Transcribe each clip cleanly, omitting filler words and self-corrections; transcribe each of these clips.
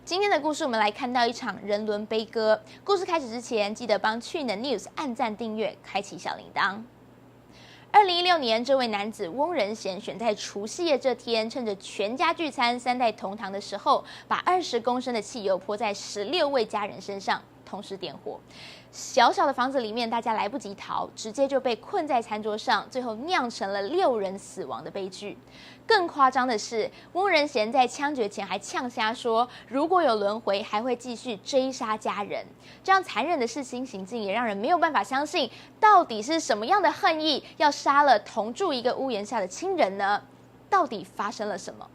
今天的故事，我们来看到一场人伦悲歌。故事开始之前，记得帮去年 News 按赞、订阅、开启小铃铛。2016年，这位男子翁仁贤选在除夕夜这天，趁着全家聚餐、3代同堂的时候，把20公升的汽油泼在16位家人身上，同时点火。小小的房子里面，大家来不及逃，直接就被困在餐桌上，最后酿成了6人死亡的悲剧。更夸张的是，翁仁贤在枪决前还呛瞎说，如果有轮回，还会继续追杀家人。这样残忍的事情行径，也让人没有办法相信，到底是什么样的恨意，要杀了同住一个屋檐下的亲人呢？到底发生了什么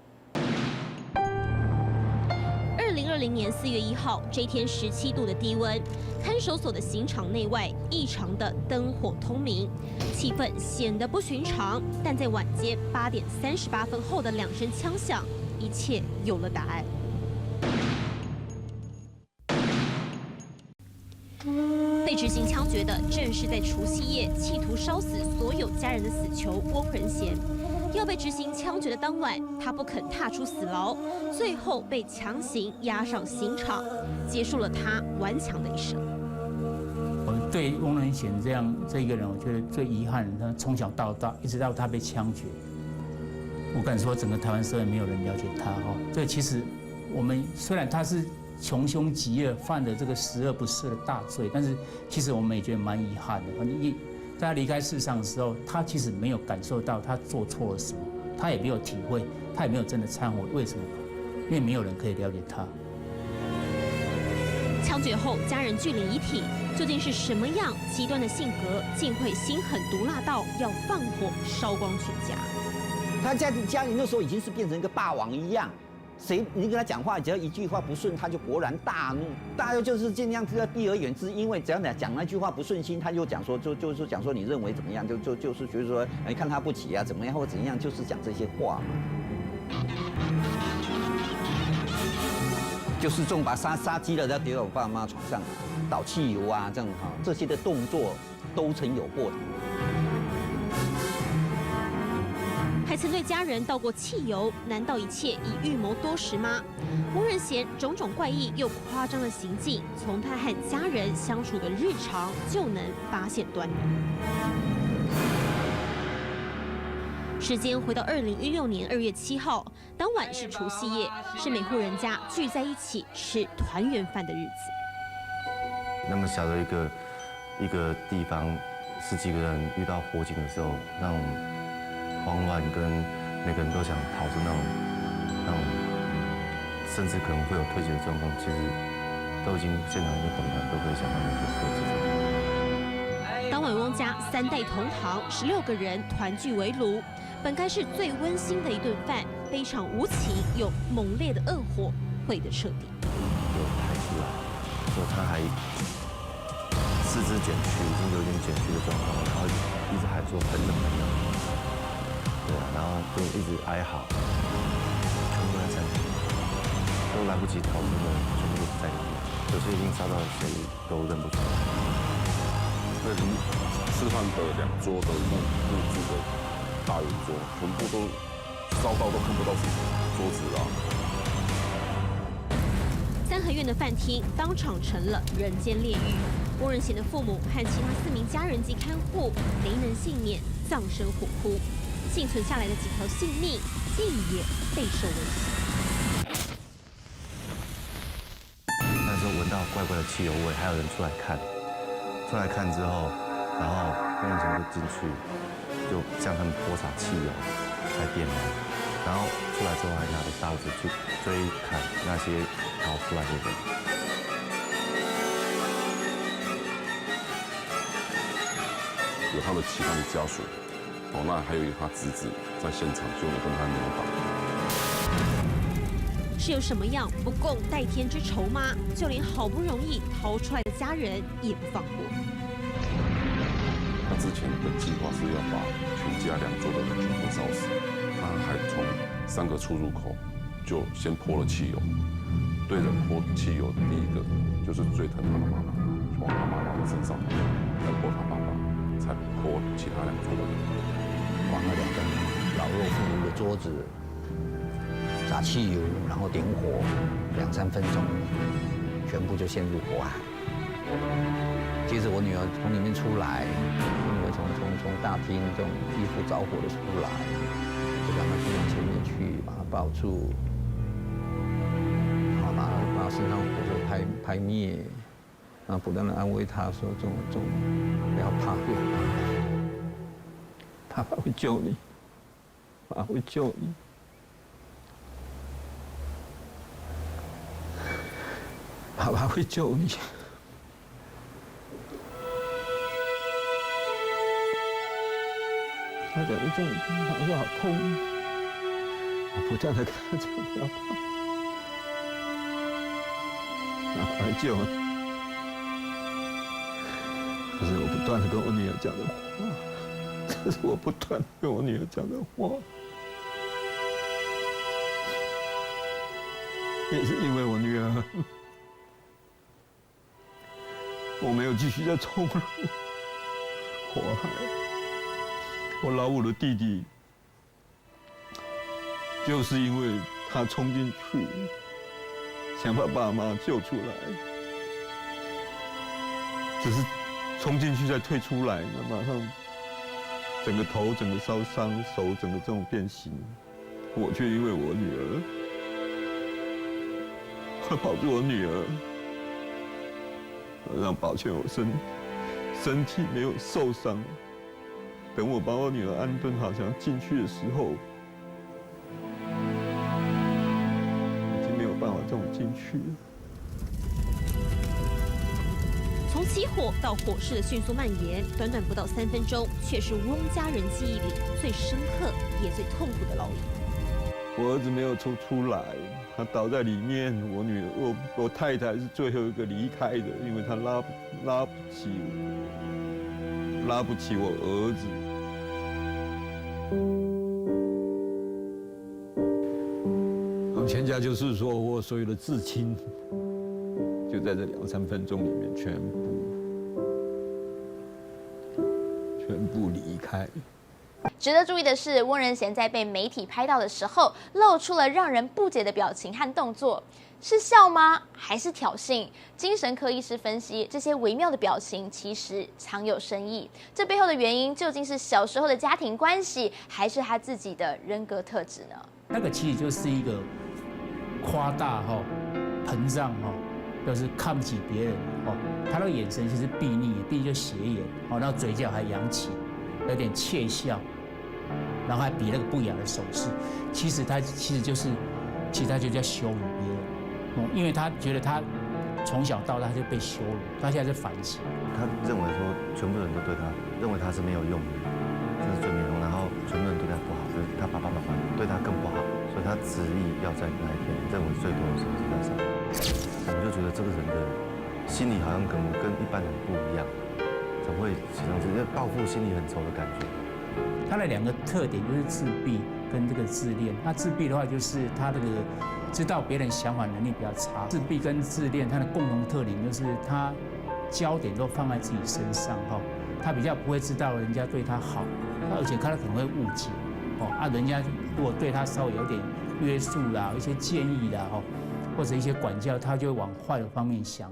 ？2020年4月1号，这一天17度的低温，看守所的刑场内外异常的灯火通明，气氛显得不寻常。但在晚间8点38分后的2声枪响，一切有了答案。被执行枪决的正是在除夕夜企图烧死所有家人的死囚翁仁贤。要被执行枪决的当晚，他不肯踏出死牢，最后被强行押上刑场，结束了他顽强的一生。我对翁仁贤这一个人，我觉得最遗憾，他从小到大，一直到他被枪决，我敢说整个台湾社会没有人了解他哈。这其实我们虽然他是穷凶极恶，犯了这个十恶不赦的大罪，但是其实我们也觉得蛮遗憾的。在他离开世上的时候，他其实没有感受到他做错了什么，他也没有体会，他也没有真的忏悔。为什么？因为没有人可以了解他。枪决后，家人聚领遗体，究竟是什么样极端的性格，竟会心狠毒辣到要放火烧光全家？他家里那时候已经是变成一个霸王一样。你跟他讲话，只要一句话不顺，他就勃然大怒。大家就是尽量避而远之，因为只要讲那句话不顺心，他就讲说，就是讲说你认为怎么样，就是觉得说，看他不起啊，怎么样或怎样，就是讲这些话嘛。就是这种把杀鸡了，再丢到我爸妈床上，倒汽油啊，这样哈，这些的动作都曾有过的。还曾对家人倒过汽油，难道一切已预谋多时吗？翁仁贤种种怪异又夸张的行径，从他和家人相处的日常就能发现端倪。时间回到2016年2月7号，当晚是除夕夜，是每户人家聚在一起吃团圆饭的日子。那么小的一个地方，10几个人遇到火警的时候，那种慌乱跟每个人都想逃着那种，甚至可能会有推挤的状况，其实都已经现场就懂了，都可以想到那个推挤。当晚翁家3代同堂，16个人团聚围炉，本该是最温馨的一顿饭，被一场无情又猛烈的恶火毁得彻底。就抬出来，说他还四肢卷曲，已经有点卷曲的状况，然后一直喊说很冷很冷。对啊，然后就一直哀嚎，全部在山顶，都来不及逃生的，全部都在里面。有些已经烧到谁都认不出来。那里吃饭的2桌的木质的大圆桌，全部都烧到都看不到是桌子啊。三合院的饭厅当场成了人间炼狱。翁仁贤的父母和其他4名家人及看护没能幸免，葬身火窟。幸存下来的几条性命，竟也备受威胁。那时候闻到怪怪的汽油味，还有人出来看。出来看之后，然后翁仁贤就进去，就向他们泼洒汽油来点燃。然后出来之后还拿着刀子去追砍那些逃出来的人。有他的其他的家属。那还有他侄子在现场，就跟他扭打。是有什么样不共戴天之仇吗？就连好不容易逃出来的家人也不放过。他之前的计划是要把全家2桌的人全部烧死，他还从3个出入口就先泼了汽油。对人泼汽油，第一个就是最疼他的妈妈，就往他妈妈的身上泼，再泼他爸爸，才泼其他2桌的人。往那2根老弱妇孺的桌子上撒汽油，然后点火2、3分钟，全部就陷入火海。接着我女儿从里面出来，我女儿从大厅这种衣服着火的出来，就赶快去门前面去把她抱住，然后把身上火就拍灭，然后不断的安慰她说：“总不要怕，不要怕，爸爸会救你，爸爸会救你。”爸爸会救你。他讲的这种好像好痛，我不断的跟他讲不要怕，爸爸会救你。这是我不断的跟我女儿讲的话，这是我不断地跟我女儿讲的话。也是因为我女儿。我没有继续再冲入火海。我老五的弟弟，就是因为他冲进去，想把爸妈救出来，只是冲进去再退出来，那马上整个头整个烧伤，手整个这种变形，我却因为我女儿，我保住我女儿。让保全我身体没有受伤。等我把我女儿安顿好，想进去的时候，已经没有办法这么进去了。从起火到火势的迅速蔓延，短短不到3分钟，却是翁家人记忆里最深刻也最痛苦的烙印。我儿子没有出来，他倒在里面。我太太是最后一个离开的，因为她拉不起我儿子。我们全家就是说我所有的至亲，就在这2、3分钟里面全部离开。值得注意的是，翁仁贤在被媒体拍到的时候，露出了让人不解的表情和动作，是笑吗？还是挑衅？精神科医师分析，这些微妙的表情其实藏有深意。这背后的原因究竟是小时候的家庭关系，还是他自己的人格特质呢？那个其实就是一个夸大膨胀就是看不起别人他那个眼神其实睥睨就斜眼然后嘴角还扬起，有点窃笑。然后还比那个不雅的手势，其实他就在羞辱别人，因为他觉得他从小到大就被羞辱，他现在是反省。他认为说全部人都对他，认为他是没有用的，这是最没有用，然后全部人对他不好，就是他爸爸妈妈对他更不好，所以他执意要在那一天认为最多的时候是在上面。我们就觉得这个人的心理好像跟一般人不一样，怎么会形成这些报复心理很重的感觉？他的2个特点就是自闭跟这个自恋。那自闭的话，就是他这个知道别人想法能力比较差。自闭跟自恋，它的共同特点就是他焦点都放在自己身上他比较不会知道人家对他好，而且他可能会误解人家如果对他稍微有点约束啦、一些建议啦或者一些管教，他就会往坏的方面想。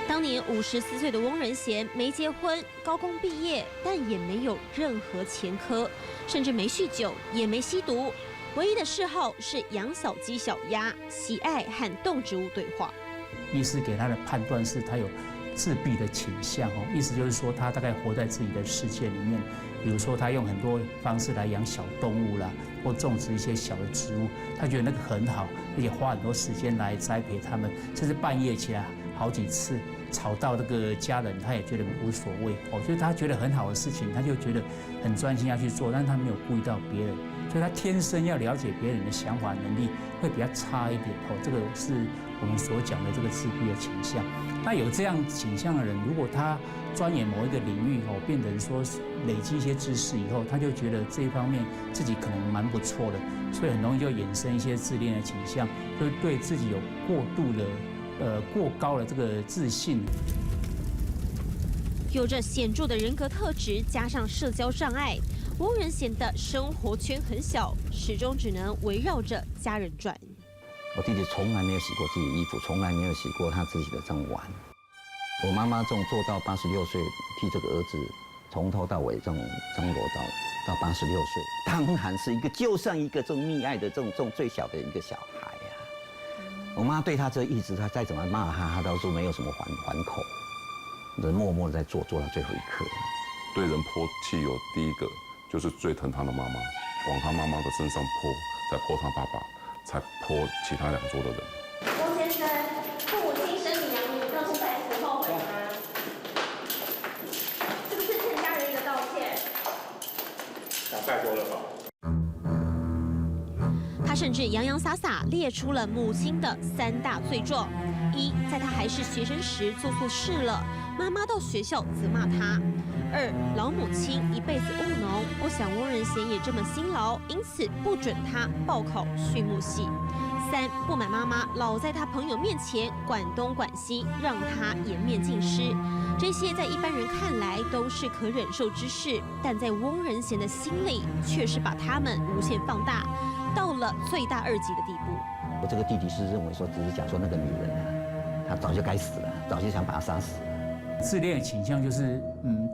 当年54岁的翁仁贤没结婚，高工毕业，但也没有任何前科，甚至没酗酒，也没吸毒，唯一的嗜好是养小鸡、小鸭，喜爱和动植物对话。医师给他的判断是他有自闭的倾向意思就是说他大概活在自己的世界里面，比如说他用很多方式来养小动物啦，或种植一些小的植物，他觉得那个很好，而且花很多时间来栽培它们，甚至半夜起来好几次吵到这个家人，他也觉得无所谓就是他觉得很好的事情，他就觉得很专心要去做，但是他没有顾虑到别人，所以他天生要了解别人的想法能力会比较差一点这个是我们所讲的这个自闭的倾向。那有这样倾向的人，如果他钻研某一个领域变成说累积一些知识以后，他就觉得这一方面自己可能蛮不错的，所以很容易就衍生一些自恋的倾向，就对自己有过高的这个自信。有着显著的人格特质，加上社交障碍，翁仁贤的生活圈很小，始终只能围绕着家人转。我弟弟从来没有洗过自己的衣服，从来没有洗过他自己的这种碗。我妈妈这种做到86岁，替这个儿子从头到尾这种张罗到86岁，当然是一个就像一个这种溺爱的这种最小的一个小孩呀。我妈对他这一直，他再怎么骂他，他都说没有什么还口，人默默的在做到最后一刻。对人泼汽油，第一个就是最疼他的妈妈，往他妈妈的身上泼，再泼他爸爸，才泼其他2桌的人。翁先生，父母亲生你养你，到现在还不后悔吗？是不是欠家人一个道歉？想太多了吧？他甚至洋洋洒洒列出了母亲的3大罪状：一，在他还是学生时做错事了，妈妈到学校责骂他；二，老母亲一辈子务农，不想翁仁贤也这么辛劳，因此不准他报考畜牧系；三，不满妈妈老在他朋友面前管东管西，让他颜面尽失。这些在一般人看来都是可忍受之事，但在翁仁贤的心里却是把他们无限放大，到了罪大恶极的地步。我这个弟弟是认为说，只是讲说那个女人啊，她早就该死了，早就想把她杀死了。自恋的倾向就是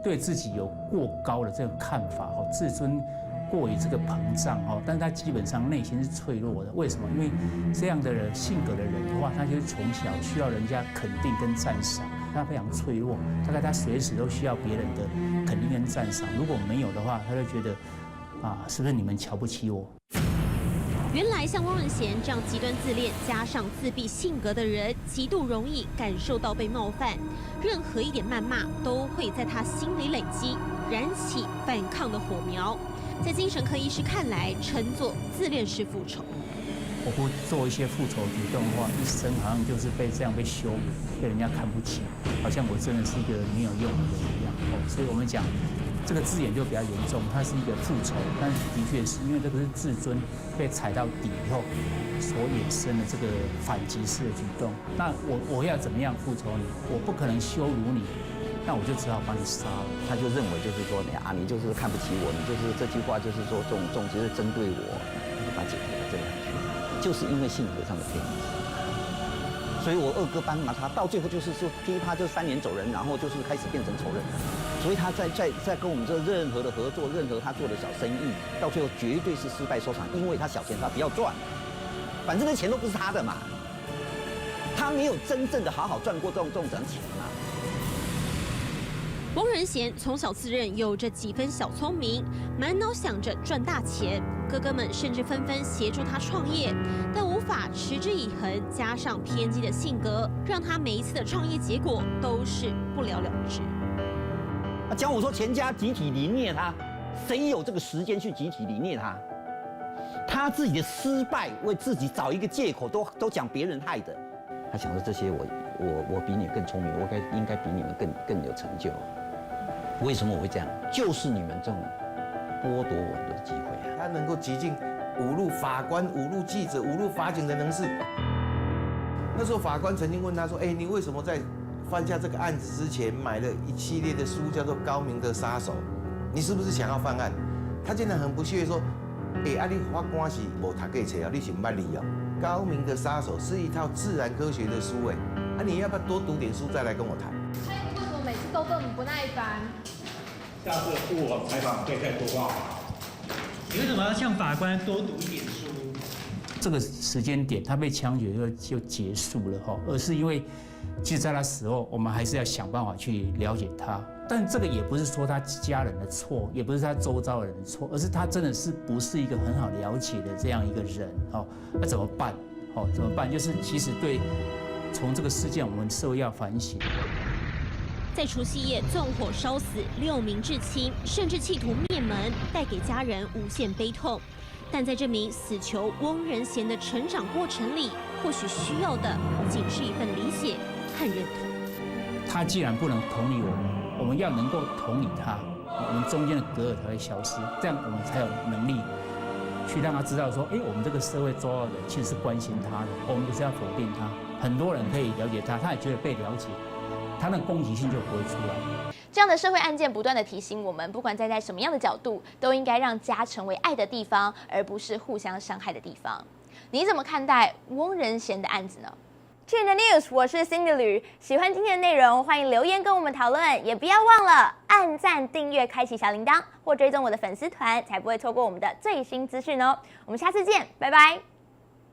对自己有过高的这种看法自尊过于这个膨胀但是他基本上内心是脆弱的。为什么？因为这样的人性格的人的话，他就是从小需要人家肯定跟赞赏，他非常脆弱，大概他随时都需要别人的肯定跟赞赏。如果没有的话，他就觉得是不是你们瞧不起我？原来像翁仁贤这样极端自恋加上自闭性格的人，极度容易感受到被冒犯，任何一点谩骂都会在他心里累积，燃起反抗的火苗。在精神科医师看来，称作自恋式复仇。我不做一些复仇举动的话，一生好像就是被这样被羞辱，被人家看不起，好像我真的是一个没有用的人一样所以我们讲这个字眼就比较严重，它是一个复仇，但的确是因为这个是自尊被踩到底以后所衍生的这个反击式的举动。那我要怎么样复仇你？我不可能羞辱你，那我就只好把你杀了。他就认为就是说你就是看不起我，你就是这句话就是说这种就是针对我，就把它解决了这样，就是因为性格上的偏移。所以我2哥帮嘛，他到最后就是说噼啪就3年走人，然后就是开始变成仇人。所以他在跟我们这任何的合作，任何他做的小生意，到最后绝对是失败收场，因为他小钱他不要赚，反正那钱都不是他的嘛，他没有真正的好好赚过这种钱嘛。翁仁贤从小自认有着几分小聪明，满脑想着赚大钱，哥哥们甚至纷纷协助他创业，但无法持之以恒，加上偏激的性格，让他每一次的创业结果都是不了了之。讲我说全家集体凌虐他，谁有这个时间去集体凌虐他？他自己的失败为自己找一个借口，都讲别人害的。他想说这些我比你更聪明，我应该比你们更有成就。为什么我会这样？就是你们这种剥夺我的机会啊！他能够极尽侮辱法官、侮辱记者、侮辱法警的能事。那时候法官曾经问他说：“你为什么在犯下这个案子之前买了一系列的书，叫做《高明的杀手》？你是不是想要犯案？”他竟然很不屑说：“你法官是无读过册啊，你是不捌理哦。《高明的杀手》是一套自然科学的书你要不要多读点书再来跟我谈？”为什么每次都对我们不耐烦？下次不我采访可以再多话。你为什么要向法官多读一点书？这个时间点他被枪决就结束了而是因为其实在他死后，我们还是要想办法去了解他。但这个也不是说他家人的错，也不是他周遭的人的错，而是他真的是不是一个很好了解的这样一个人那怎么办？怎么办？就是其实从这个事件，我们社会要反省。在除夕夜纵火烧死6名至亲，甚至企图灭门，带给家人无限悲痛。但在这名死囚翁仁贤的成长过程里，或许需要的仅是一份理解和认同。他既然不能同理我们要能够同理他，我们中间的隔阂才会消失，这样我们才有能力去让他知道说，我们这个社会周遭的人其实是关心他的，我们不是要否定他。很多人可以了解他，他也觉得被了解，他那个攻击性就不会出来。这样的社会案件不断的提醒我们，不管站在什么样的角度，都应该让家成为爱的地方，而不是互相伤害的地方。你怎么看待翁仁贤的案子呢？去年的 news， 我是 Cindy 吕，喜欢今天的内容，欢迎留言跟我们讨论，也不要忘了按赞、订阅、开启小铃铛，或追踪我的粉丝团，才不会错过我们的最新资讯哦。我们下次见，拜拜。